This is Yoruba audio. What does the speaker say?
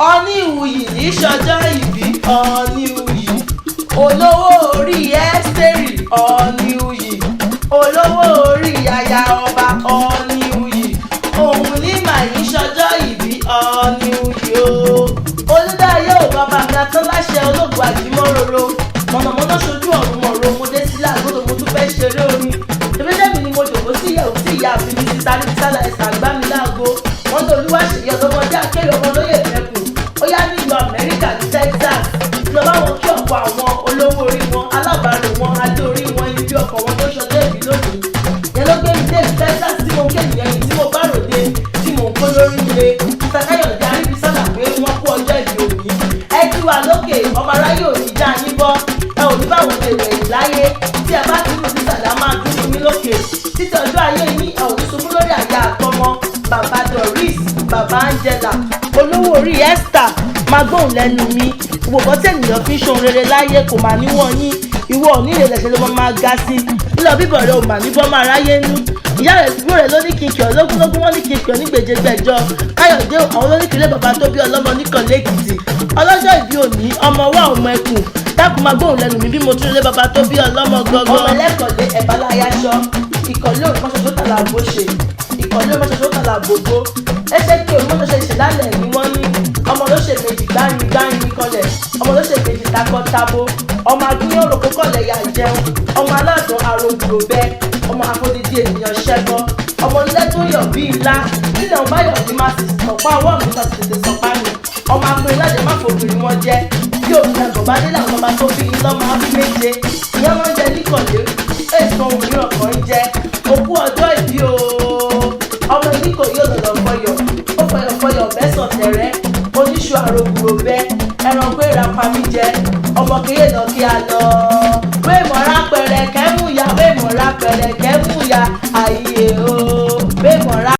Oníwuyì ní ṣọjọ́ ìbí Oníwuyì. Olówó orí Ẹ́sítérì Oníwuyì. Olówó orí aya ọba Oníwuyì. Òun ní màyí ṣọjọ́ ìbí Oníwuyì o. Olùdarí ò bàbá mi àtọ́láṣẹ ológun àjímọ́ròrò. Mọ̀nàmọ́ná ṣojú ọ̀run mọ̀rọ̀ mo dé sílẹ̀ àgọ́dọ̀ mo tún fẹ́ ṣeré orin. Tẹ̀mẹ́tẹ̀mí ni mo jòkó sí ìyàwó tí ìyá mi ní ti sáré sálà ẹ̀sà gbá mi láago. Wọ́n tó Oluwaseyiodomodeakewi ọmọ lóye fẹ́kùn. Ó yá nílùú Amẹ́ríkà ní Texas. Lọ bá wọn kí ọ̀pọ̀ àwọn olówó orí wọn, alábàárò wọn, adé orí wọn, ibi ọkọ̀ wọn tó ṣọjọ́ ìbí lónìí. Yẹn ló gbé mi dé Texas tí mo ń kéèyàn yìí tí mo bá ròde tí mo ń kó lórí ilé. Ìsàkáyọ̀dé Aríbísọ́lá pé wọ́n kú ọjọ́ ìbí òní. Ẹ kí wa lókè ọmọ aráyé òní já yín bọ́. Ẹ ò ní báwọn lè wẹ̀ láyé. Tí ẹ bá dúró sísàlẹ̀ á máa dúró mi lókè. Títí ọjọ́ ayé yín ẹ ò ní sunkún lórí àyà àtọmọ. Bàbá Doris, bàbá Angela, olówó orí Esther, máa gbóhùn lẹ́nu mi. Gbogbo tẹ̀nìyàn fi ń ṣohun rere láyé kò máa níwọ̀n yín. Ìwọ ò ní ìrẹ̀lẹ̀ ló máa ga sí. Lílọ bíbọ̀ rẹ̀ ò mà ní bọ́ máa ráyé nú. Ìyá rẹ̀ dúró rẹ̀ ló ní kí n kí ọ lógúnlógún wọ́n ní kí n kí ọ ní gbèjégbèjọ. Káyọ̀dé àwọn olóníkìlẹ̀ bàbá tó bí ọlọ́mọ níkànlé Èkìtì. Ọlọ́jọ́ ìbí òní ọmọ wa ọmọ ẹkùn. Dákun máa gbóhùn lẹ́nu mi bí mo tún lé bàbá tó bí ọlọ́mọ gọ́gọ́. Ọmọ ẹlẹ́kọ̀ọ́lé ẹ̀bá láyáṣọ. Ìkọ̀lé òun mọ́ṣoṣo tàlà bó ṣe. Ìkọ̀lé òun mọ́ṣoṣo tàlà bòbó. Ẹsẹ̀ kí òun mọ́ṣoṣo ìṣẹ̀dálẹ̀ ni wọ́n ní. Ọmọ ló ṣe méjì gbáyìn kọlẹ̀. Ọmọ ló ṣe méjì takọ-tabo. Ọmọ agúnyán òròkó kọlẹ̀ yà jẹun. Ọmọ aládùn arògbò bẹ. Ọmọ afọdídì ènìyàn ṣẹ́gbọ́. Ọmọ ilé tó yọ̀ bí ilá. Nílẹ̀ ọba yọ̀ ní máa sì sọ̀pá ọwọ́ mi máa sì tètè sọ̀pá mi. Ọmọ akùnrin láti má fòbìnrin wọn jẹ́. Bí òun ẹ̀gbọ́n bá dé làwọn ọba tó bí lọ́mọ á bí méje. Ìyá máa ń jẹ níkọ̀lé. Èso ohun mìíràn kan ń jẹ. Òkú ọjọ́ ìbí o. Ọmọ ìníkò yóò lọ̀lọ̀ fọyọ̀. Ó fọyọ̀ bẹ́sọ̀ tẹ̀rẹ́. Oníṣu àrògbò bẹ́. Ẹran pé ìrapá mi jẹ. Ọmọ kéye lọ kí a lọ. Wéèmọ̀ rápẹ̀rẹ̀ kẹ́mú ìyá wéèmọ̀ rápẹ̀rẹ̀